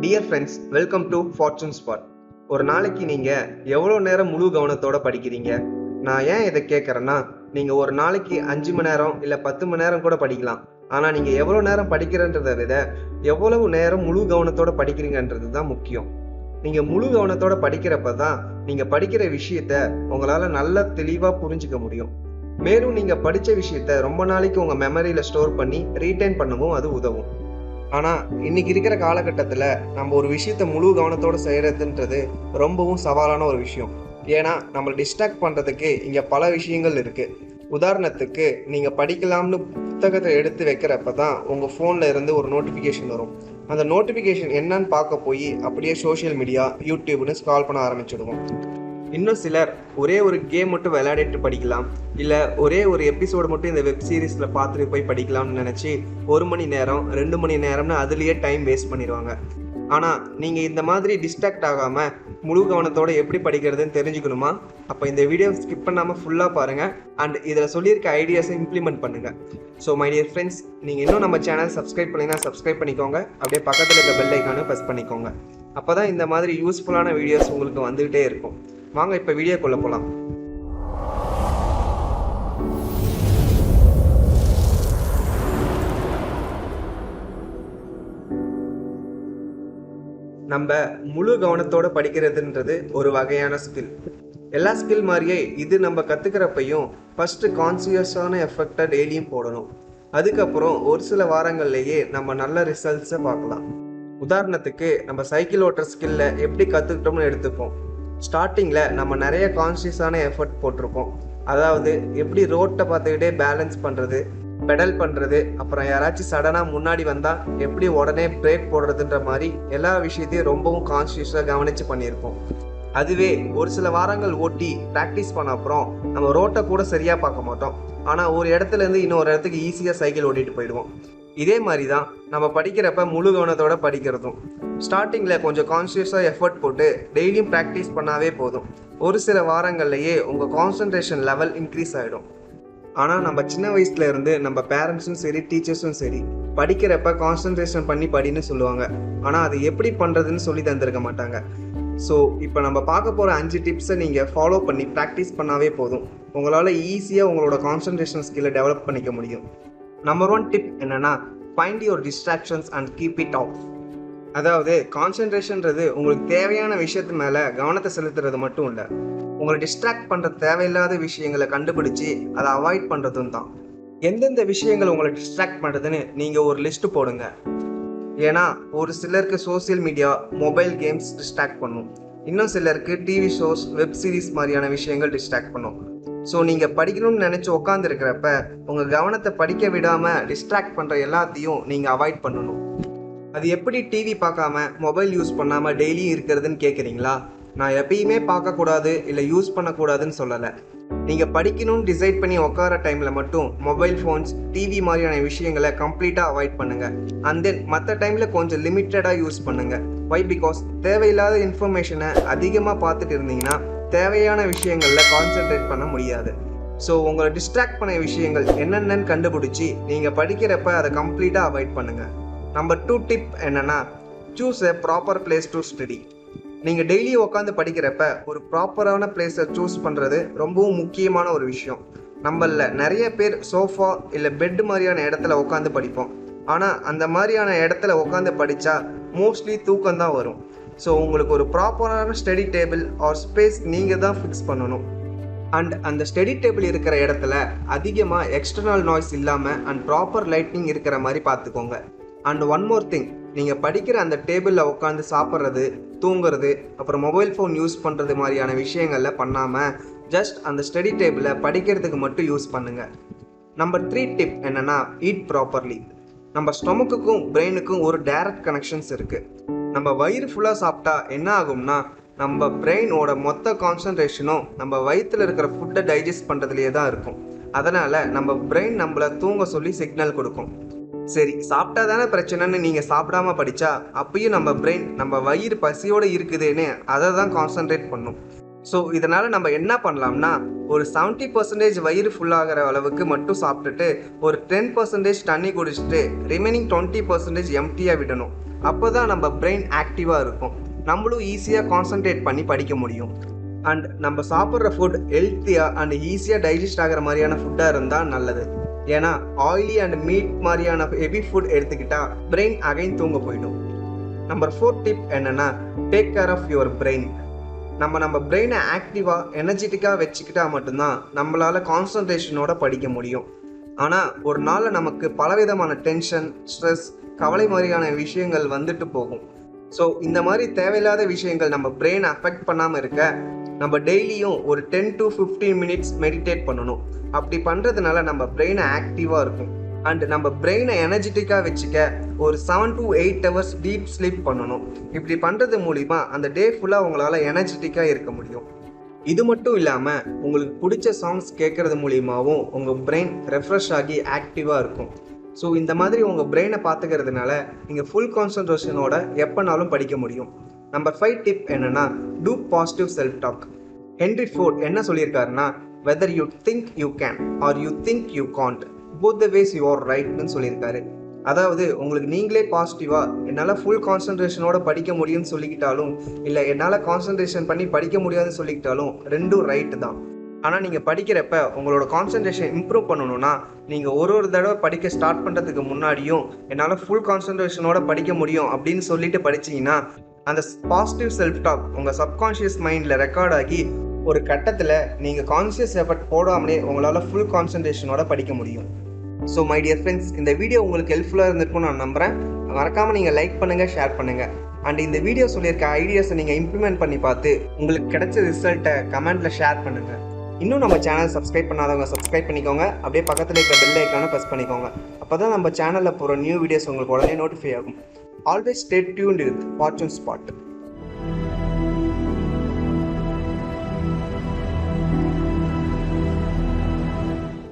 Dear friends, welcome to fortune spot. ஒரு நாளைக்கு நீங்கள் எவ்வளோ நேரம் முழு கவனத்தோட படிக்கிறீங்க? நான் ஏன் இதை கேட்குறேன்னா, நீங்கள் ஒரு நாளைக்கு 5 மணி நேரம் இல்லை 10 மணி நேரம் கூட படிக்கலாம். ஆனால் நீங்கள் எவ்வளோ நேரம் படிக்கிறன்றதை விட எவ்வளவு நேரம் முழு கவனத்தோட படிக்கிறீங்கன்றது தான் முக்கியம். நீங்கள் முழு கவனத்தோட படிக்கிறப்ப தான் நீங்கள் படிக்கிற விஷயத்த உங்களால் நல்லா தெளிவாக புரிஞ்சுக்க முடியும். மேலும் நீங்கள் படித்த விஷயத்த ரொம்ப நாளைக்கு உங்கள் மெமரியில் ஸ்டோர் பண்ணி ரீடைன் பண்ணவும் அது உதவும். ஆனால் இன்னைக்கு இருக்கிற காலகட்டத்தில் நம்ம ஒரு விஷயத்த முழு கவனத்தோடு செய்கிறதுன்றது ரொம்பவும் சவாலான ஒரு விஷயம். ஏன்னா நம்மளை டிஸ்ட்ராக்ட் பண்ணுறதுக்கு இங்கே பல விஷயங்கள் இருக்குது. உதாரணத்துக்கு நீங்கள் படிக்கலாம்னு புத்தகத்தை எடுத்து வைக்கிறப்ப தான் உங்கள் ஃபோனில் இருந்து ஒரு நோட்டிஃபிகேஷன் வரும். அந்த நோட்டிஃபிகேஷன் என்னன்னு பார்க்க போய் அப்படியே சோஷியல் மீடியா, யூடியூப்னு ஸ்க்ரால் பண்ண ஆரம்பிச்சிடுவோம். இன்னும் சிலர் ஒரே ஒரு கேம் மட்டும் விளையாடிட்டு படிக்கலாம், இல்லை ஒரே ஒரு எபிசோடு மட்டும் இந்த வெப் சீரிஸில் பார்த்துட்டு போய் படிக்கலாம்னு நினச்சி 1 மணி நேரம் 2 மணி நேரம்னு அதுலேயே டைம் வேஸ்ட் பண்ணிடுவாங்க. ஆனால் நீங்கள் இந்த மாதிரி டிஸ்ட்ராக்ட் ஆகாமல் முழு கவனத்தோடு எப்படி படிக்கிறதுன்னு தெரிஞ்சுக்கணுமா? அப்போ இந்த வீடியோ ஸ்கிப் பண்ணாமல் ஃபுல்லாக பாருங்கள் அண்ட் இதில் சொல்லியிருக்க ஐடியாஸை இம்ப்ளிமெண்ட் பண்ணுங்கள். ஸோ மை டியர் ஃப்ரெண்ட்ஸ், நீங்கள் இன்னும் நம்ம சேனல் சப்ஸ்கிரைப் பண்ணிங்கன்னா சப்ஸ்கிரைப் பண்ணிக்கோங்க. அப்படியே பக்கத்தில் இருக்க பெல் ஐக்கானை ப்ரெஸ் பண்ணிக்கோங்க. அப்போ தான் இந்த மாதிரி யூஸ்ஃபுல்லான வீடியோஸ் உங்களுக்கு வந்துகிட்டே இருக்கும். வாங்க இப்போ வீடியோக்குள்ள போகலாம். நம்ம முழு கவனத்தோட படிக்கிறதுன்றது ஒரு வகையான ஸ்கில். எல்லா ஸ்கில் மாதிரியே இது நம்ம கற்றுக்கிறப்பையும் ஃபஸ்ட்டு கான்சியஸான எஃபெக்டை டெய்லியும் போடணும். அதுக்கப்புறம் ஒரு சில வாரங்கள்லேயே நம்ம நல்ல ரிசல்ட்ஸை பார்க்கலாம். உதாரணத்துக்கு நம்ம சைக்கிள் ஓட்டுற ஸ்கில்ல எப்படி கற்றுக்கிட்டோம்னு எடுத்துப்போம். ஸ்டார்டிங்கில் நம்ம நிறைய கான்ஷியஸான எஃபர்ட் போட்டிருப்போம். அதாவது எப்படி ரோட்டை பார்த்துக்கிட்டே பேலன்ஸ் பண்ணுறது, பெடல் பண்ணுறது, அப்புறம் யாராச்சும் சடனாக முன்னாடி வந்தால் எப்படி உடனே பிரேக் போடுறதுன்ற மாதிரி எல்லா விஷயத்தையும் ரொம்பவும் கான்ஷியஸாக கவனித்து பண்ணியிருப்போம். அதுவே ஒரு சில வாரங்கள் ஓட்டி ப்ராக்டிஸ் பண்ண அப்புறம் நம்ம ரோட்டை கூட சரியாக பார்க்க மாட்டோம். ஆனால் ஒரு இடத்துலேருந்து இன்னொரு இடத்துக்கு ஈஸியாக சைக்கிள் ஓட்டிகிட்டு போயிடுவோம். இதே மாதிரி தான் நம்ம படிக்கிறப்ப முழு கவனத்தோட படிக்கிறதும். ஸ்டார்டிங்கில் கொஞ்சம் கான்ஷியஸாக எஃபர்ட் போட்டு டெய்லியும் ப்ராக்டிஸ் பண்ணாவே போதும். ஒரு சில வாரங்கள்லேயே உங்கள் கான்சன்ட்ரேஷன் லெவல் இன்க்ரீஸ் ஆகிடும். ஆனால் நம்ம சின்ன வயசுல இருந்து நம்ம பேரண்ட்ஸும் சரி, டீச்சர்ஸும் சரி, படிக்கிறப்ப கான்சன்ட்ரேஷன் பண்ணி படின்னு சொல்லுவாங்க. ஆனால் அது எப்படி பண்ணுறதுன்னு சொல்லி தந்திருக்க மாட்டாங்க. ஸோ இப்போ நம்ம பார்க்க போகிற 5 டிப்ஸை நீங்கள் ஃபாலோ பண்ணி ப்ராக்டிஸ் பண்ணாவே போதும். உங்களால் ஈஸியாக உங்களோட கான்சன்ட்ரேஷன் ஸ்கில்லை டெவலப் பண்ணிக்க முடியும். நம்பர் 1 டிப் என்னன்னா, find your distractions and keep it of. அதாவது கான்சன்ட்ரேஷன்றது உங்களுக்கு தேவையான விஷயத்து மேலே கவனத்தை செலுத்துறது மட்டும் இல்லை, உங்களை டிஸ்ட்ராக்ட் பண்ணுற தேவையில்லாத விஷயங்களை கண்டுபிடிச்சி அதை அவாய்ட் பண்ணுறதும் தான். எந்தெந்த விஷயங்கள் உங்களை டிஸ்ட்ராக்ட் பண்ணுறதுன்னு நீங்கள் ஒரு லிஸ்ட்டு போடுங்க. ஏன்னா ஒரு சிலருக்கு social media, mobile games distract பண்ணும். இன்னும் சிலருக்கு டிவி ஷோஸ், வெப் சீரிஸ் மாதிரியான விஷயங்கள் டிஸ்ட்ராக்ட் பண்ணும். ஸோ நீங்கள் படிக்கணும்னு நினச்சி உட்காந்துருக்கிறப்ப உங்கள் கவனத்தை படிக்க விடாமல் டிஸ்ட்ராக்ட் பண்ணுற எல்லாத்தையும் நீங்கள் அவாய்ட் பண்ணணும். அது எப்படி டிவி பார்க்காம, மொபைல் யூஸ் பண்ணாமல் டெய்லியும் இருக்கிறதுன்னு கேட்குறீங்களா? நான் எப்பயுமே பார்க்கக்கூடாது இல்லை யூஸ் பண்ணக்கூடாதுன்னு சொல்லலை. நீங்கள் படிக்கணும்னு டிசைட் பண்ணி உட்கார டைமில் மட்டும் மொபைல் ஃபோன்ஸ், டிவி மாதிரியான விஷயங்களை கம்ப்ளீட்டாக அவாய்ட் பண்ணுங்கள். அண்ட் தென் மற்ற டைமில் கொஞ்சம் லிமிட்டடாக யூஸ் பண்ணுங்கள். வை? பிகாஸ் தேவையில்லாத இன்ஃபர்மேஷனை அதிகமாக பார்த்துட்டு இருந்தீங்கன்னா தேவையான விஷயங்களில் கான்சென்ட்ரேட் பண்ண முடியாது. ஸோ உங்களை டிஸ்ட்ராக்ட் பண்ண விஷயங்கள் என்னென்னு கண்டுபிடிச்சி நீங்கள் படிக்கிறப்ப அதை கம்ப்ளீட்டாக அவாய்ட் பண்ணுங்கள். நம்பர் 2 டிப் என்னென்னா, choose a proper place to study. நீங்கள் டெய்லி உட்காந்து படிக்கிறப்ப ஒரு ப்ராப்பரான பிளேஸை சூஸ் பண்ணுறது ரொம்பவும் முக்கியமான ஒரு விஷயம். நம்மள நிறைய பேர் சோஃபா இல்லை பெட் மாதிரியான இடத்துல உட்காந்து படிப்போம். ஆனால் அந்த மாதிரியான இடத்துல உட்காந்து படித்தா மோஸ்ட்லி தூக்கம்தான் வரும். ஸோ உங்களுக்கு ஒரு ப்ராப்பரான ஸ்டடி டேபிள் ஆர் ஸ்பேஸ் நீங்கள் தான் ஃபிக்ஸ் பண்ணணும். அண்ட் அந்த ஸ்டடி டேபிள் இருக்கிற இடத்துல அதிகமாக எக்ஸ்டர்னல் நாய்ஸ் இல்லாமல் அண்ட் ப்ராப்பர் லைட்னிங் இருக்கிற மாதிரி பார்த்துக்கோங்க. அண்ட் ஒன் மோர் திங், நீங்கள் படிக்கிற அந்த டேபிளில் உட்காந்து சாப்பிட்றது, தூங்குறது, அப்புறம் மொபைல் ஃபோன் யூஸ் பண்ணுறது மாதிரியான விஷயங்களில் பண்ணாமல் ஜஸ்ட் அந்த ஸ்டடி டேபிளை படிக்கிறதுக்கு மட்டும் யூஸ் பண்ணுங்கள். நம்பர் 3 டிப் என்னென்னா, ஈட் ப்ராப்பர்லி. நம்ம ஸ்டொமக்குக்கும் பிரெயினுக்கும் ஒரு டைரக்ட் கனெக்ஷன்ஸ் இருக்குது. நம்ம வயிறு ஃபுல்லாக சாப்பிட்டா என்ன ஆகும்னா, நம்ம பிரெயினோட மொத்த கான்சன்ட்ரேஷனும் நம்ம வயிற்றில் இருக்கிற ஃபுட்டை டைஜஸ்ட் பண்ணுறதுலேயே தான் இருக்கும். அதனால் நம்ம பிரெயின் நம்மளை தூங்க சொல்லி சிக்னல் கொடுக்கும். சரி, சாப்பிட்டா தானே பிரச்சனைன்னு நீங்கள் சாப்பிடாம படித்தா அப்பயும் நம்ம பிரெயின் நம்ம வயிறு பசியோடு இருக்குதுன்னு அதை தான் கான்சன்ட்ரேட் பண்ணும். ஸோ இதனால் நம்ம என்ன பண்ணலாம்னா, ஒரு 70% வயிறு ஃபுல்லாகிற அளவுக்கு மட்டும் சாப்பிட்டுட்டு ஒரு 10% தண்ணி குடிச்சிட்டு ரிமைனிங் 20% எம்டியாக விடணும். அப்போ தான் நம்ம பிரெயின் ஆக்டிவாக இருக்கும், நம்மளும் ஈஸியாக கான்சன்ட்ரேட் பண்ணி படிக்க முடியும். அண்ட் நம்ம சாப்பிட்ற ஃபுட் ஹெல்த்தியாக அண்ட் ஈஸியாக டைஜஸ்ட் ஆகிற மாதிரியான ஃபுட்டாக இருந்தால் நல்லது. ஏன்னா ஆயிலி அண்ட் மீட் மாதிரியான ஹெவி ஃபுட் எடுத்துக்கிட்டால் பிரெயின் அகைன் தூங்க போயிடும். நம்பர் 4 டிப் என்னென்னா, take care of your brain. நம்ம பிரெயினை ஆக்டிவாக எனர்ஜெட்டிக்காக வச்சுக்கிட்டா மட்டும்தான் நம்மளால் கான்சன்ட்ரேஷனோட படிக்க முடியும். ஆனால் ஒரு நாளில் நமக்கு பலவிதமான டென்ஷன், ஸ்ட்ரெஸ், கவலை மாதிரியான விஷயங்கள் வந்துட்டு போகும். ஸோ இந்த மாதிரி தேவையில்லாத விஷயங்கள் நம்ம பிரெயினை அஃபெக்ட் பண்ணாமல் இருக்க நம்ம டெய்லியும் ஒரு 10 to 15 மினிட்ஸ் மெடிடேட் பண்ணணும். அப்படி பண்ணுறதுனால நம்ம பிரெயினை ஆக்டிவாக இருக்கும். அண்ட் நம்ம பிரெயினை எனர்ஜெட்டிக்காக வச்சுக்க ஒரு 7 to 8 ஹவர்ஸ் டீப் ஸ்லீப் பண்ணணும். இப்படி பண்ணுறது மூலிமா அந்த டே ஃபுல்லாக உங்களால் எனர்ஜெட்டிக்காக இருக்க முடியும். இது மட்டும் இல்லாமல் உங்களுக்கு பிடிச்ச சாங்ஸ் கேட்குறது மூலியமாகவும் உங்கள் பிரெயின் ரெஃப்ரெஷ் ஆகி ஆக்டிவாக இருக்கும். ஸோ இந்த மாதிரி உங்கள் பிரெயினை பார்த்துக்கிறதுனால நீங்கள் ஃபுல் கான்சன்ட்ரேஷனோட எப்போனாலும் படிக்க முடியும். நம்பர் 5 டிப் என்னென்னா, do positive self talk. Henry Ford என்ன சொல்லியிருக்காருன்னா, whether you think you can or you think you can't, both the ways you are ரைட்னு சொல்லியிருக்காரு. அதாவது உங்களுக்கு நீங்களே பாசிட்டிவாக என்னால் ஃபுல் கான்சன்ட்ரேஷனோட படிக்க முடியும்னு சொல்லிக்கிட்டாலும், இல்லை என்னால் கான்சன்ட்ரேஷன் பண்ணி படிக்க முடியாதுன்னு சொல்லிக்கிட்டாலும் ரெண்டும் ரைட்டு தான். ஆனால் நீங்கள் படிக்கிறப்ப உங்களோட கான்சன்ட்ரேஷன் இம்ப்ரூவ் பண்ணணும்னா நீங்கள் ஒரு தடவை படிக்க ஸ்டார்ட் பண்ணுறதுக்கு முன்னாடியும் என்னால் ஃபுல் கான்சன்ட்ரேஷனோட படிக்க முடியும் அப்படின்னு சொல்லிட்டு படிச்சிங்கன்னா அந்த பாசிட்டிவ் செல்ஃப் டாக் உங்கள் சப்கான்ஷியஸ் மைண்டில் ரெக்கார்ட் ஆகி ஒரு கட்டத்தில் நீங்கள் கான்ஷியஸ் எஃபர்ட் போடாமலே உங்களால் ஃபுல் கான்சன்ட்ரேஷனோட படிக்க முடியும். ஸோ மை டியர் ஃப்ரெண்ட்ஸ், இந்த வீடியோ உங்களுக்கு ஹெல்ப்ஃபுல்லாக இருந்திருக்கும்னு நான் நம்புகிறேன். மறக்காமல் நீங்கள் லைக் பண்ணுங்கள், ஷேர் பண்ணுங்கள். அண்ட் இந்த வீடியோ சொல்லியிருக்க ஐடியாஸை நீங்கள் இம்ப்ளிமெண்ட் பண்ணி பார்த்து உங்களுக்கு கிடைச்ச ரிசல்ட்டை கமெண்ட்டில் ஷேர் பண்ணுங்கள். இன்னும் நம்ம சேனல் சப்ஸ்கிரைப் பண்ணாதவங்க சப்ஸ்கிரைப் பண்ணிக்கோங்க. அப்படியே பக்கத்தில் இருக்க பெல் ஐக்கானை ப்ரெஸ் பண்ணிக்கோங்க. அப்போ தான் நம்ம சேனலில் போகிற நியூ வீடியோஸ் உங்களுக்கு உடனே நோட்டிஃபை ஆகும். Always stay tuned with fortune spot.